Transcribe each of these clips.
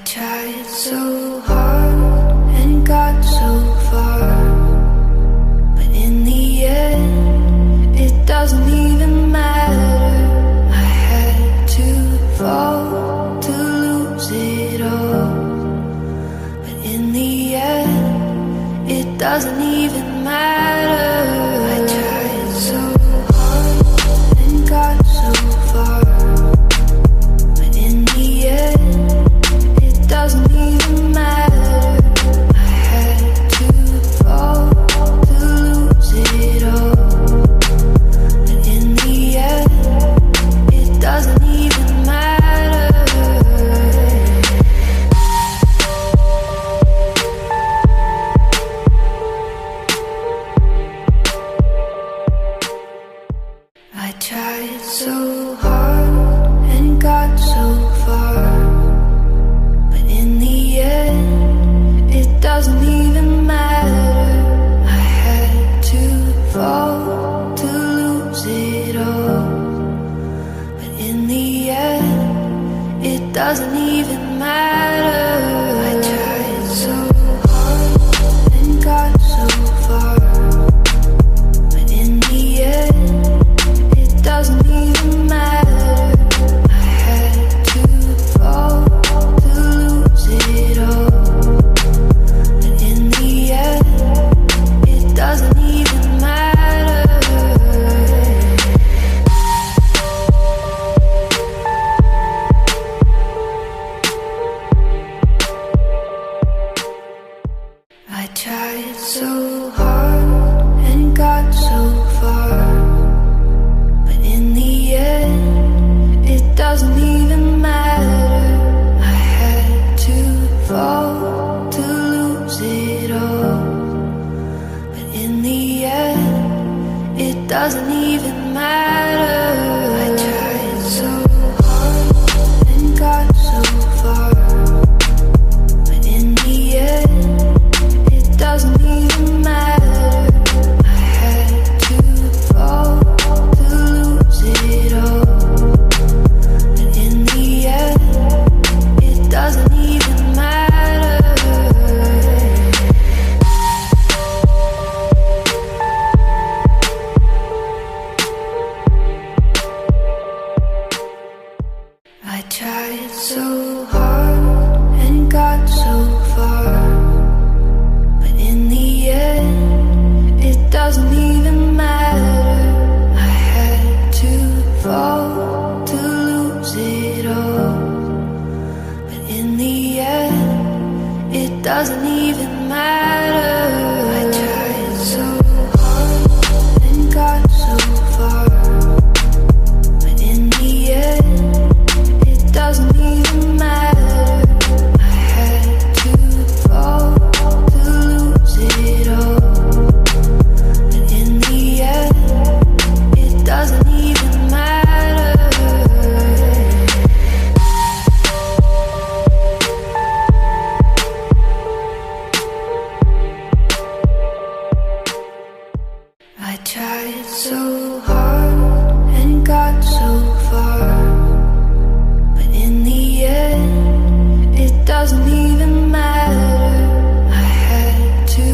tried so hard and got so far, but in the end, it doesn't even matter. I had to fall to lose it all, but in the end, it doesn't even matter. I tried so hard and got so far, but in the end, it doesn't even matter. I had to fall to lose it all, but in the end, it doesn't even matter. I tried so hard and got so far, but in the end, it doesn't even matter. I had to fall to lose it all, but in the end, it doesn't even matter. I tried so hard and got so far, but in the end, it doesn't even matter. I had to fall to lose it all, but in the end, it doesn't even matter. I tried so hard and got so far, but in the end, it doesn't even matter. I had to fall to lose it all, but in the end, it doesn't even matter. I tried so hard and got so far, but in the end, it doesn't even matter. I had to fall to lose it all, but in the end, it doesn't even matter. I tried so hard and got so far, but in the end, it doesn't even matter. I had to fall to lose it all, but in the end, it doesn't even matter. I tried so hard and got so far, but in the end, it doesn't even matter. I had to fall to lose it all, but in the end, it doesn't even matter. I tried so hard and got so far, but in the end, it doesn't even matter. I had to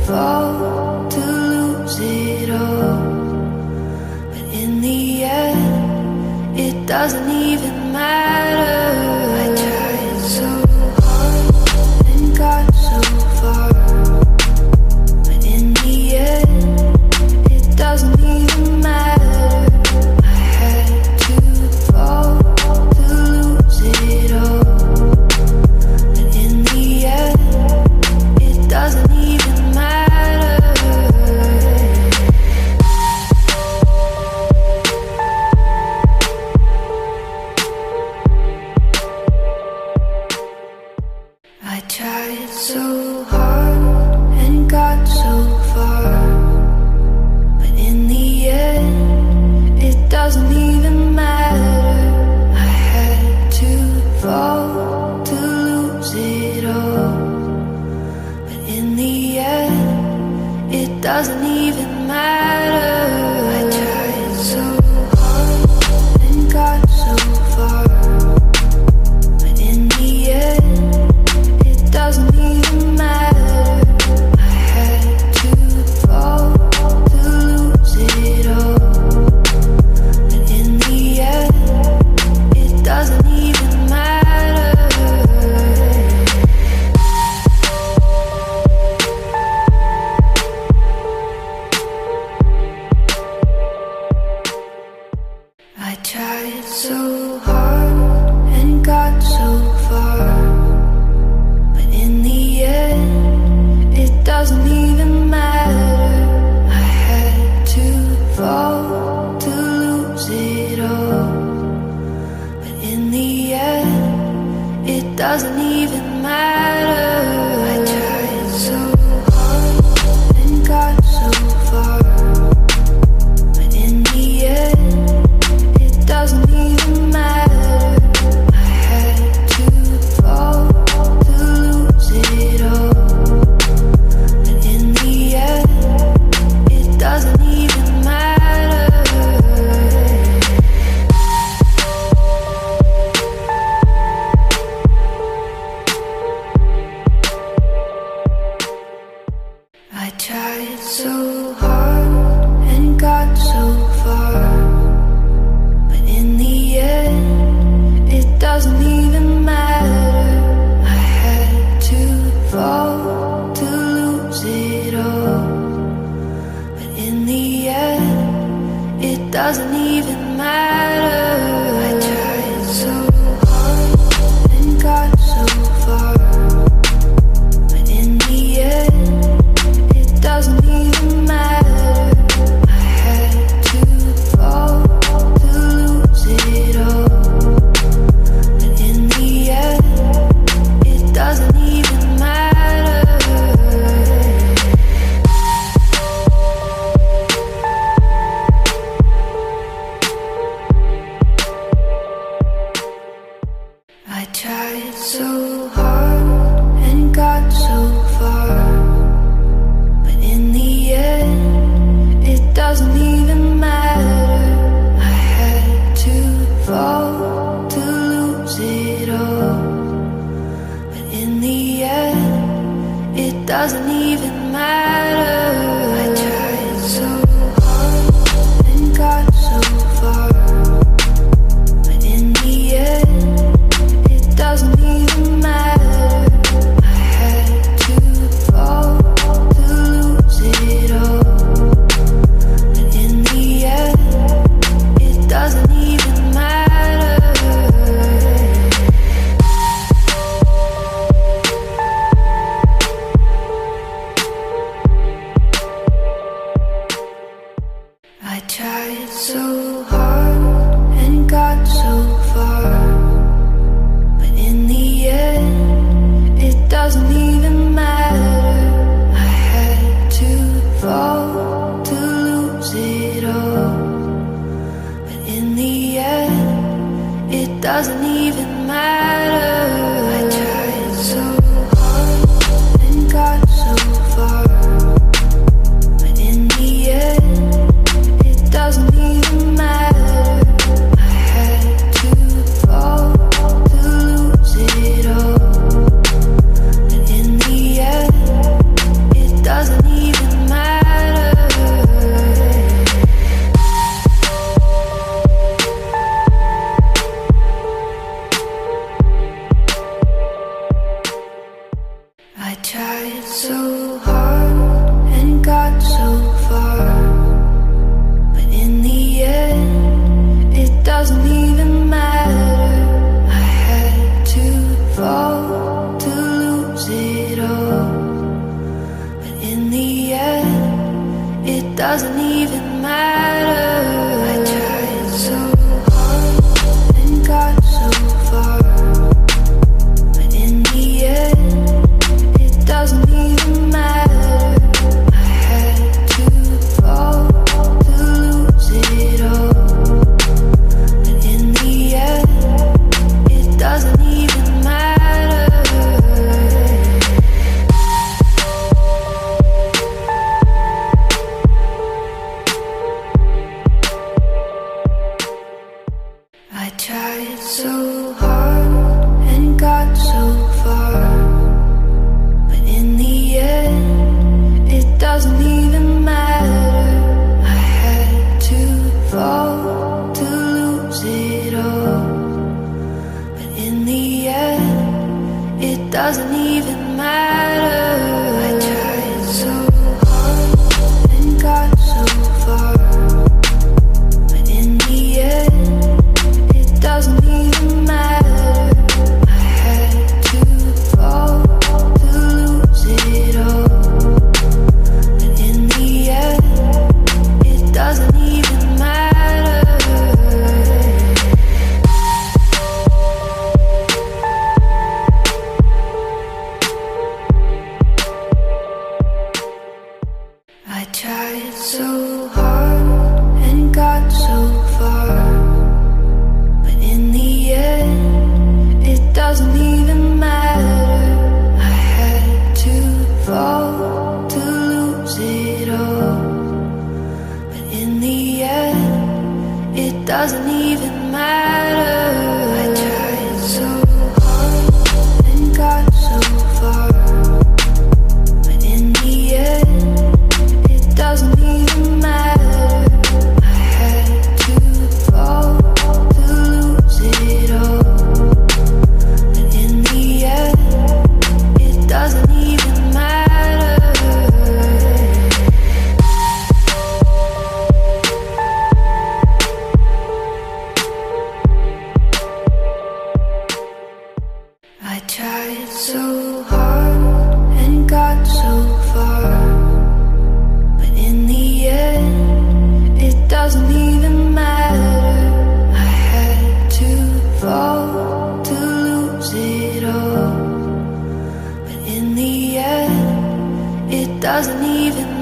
fall to lose it all, but in the end, it doesn't even matter. I tried so hard and got so far, but in the end, it doesn't even matter. I had to fall to lose it all, but in the end, it doesn't even matter. I tried so hard and got so far, but in the end, it doesn't even matter. I had to fall to lose it all, but in the end, it doesn't even matter. I tried so hard and got so far, but in the end, doesn't even matter. I tried so hard and got so far, but in the end, it doesn't even matter. I had to fall to lose it all, but in the end, it doesn't even matter. I tried so hard and got so far, but in the end, it doesn't even matter. I had to fall to lose it all, but in the end, it doesn't even matter. I tried so hard and got so far, but in the end, it doesn't even matter. I had to fall to lose it all, but in the end, it doesn't even matter. I tried so hard and got so far, but in the end, it doesn't even matter. I had to fall to lose it all, but in the end, it doesn't even matter. I tried so hard and got so far, but in the end, it doesn't even matter. I had to fall to lose it all, but in the end, it doesn't even matter. I tried so hard and got so far, but in the end, it doesn't even matter. I had to fall to lose it all, but in the end, it doesn't even matter. I tried so hard and got so far, but in the end, it doesn't even matter. I had to fall to lose it all, but in the end, it doesn't even matter. I tried so hard and got so far, but in the end, it doesn't even matter. I had to fall to lose it all, but in the end, it doesn't even matter. I tried so hard and got so far, but in the end, it doesn't even matter. I had to fall to lose it all, but in the end, it doesn't even matter. I tried so hard and got so far, but in the end, it doesn't even matter. I had to fall to lose it all, but in the end, it doesn't even matter. I tried so hard and got so far, but in the end, it doesn't even matter. I had to fall to lose it all, but in the end, it doesn't even matter. tried so hard and got so far, but in the end, it doesn't even matter. I had to fall to lose it all, but in the end, it doesn't even matter.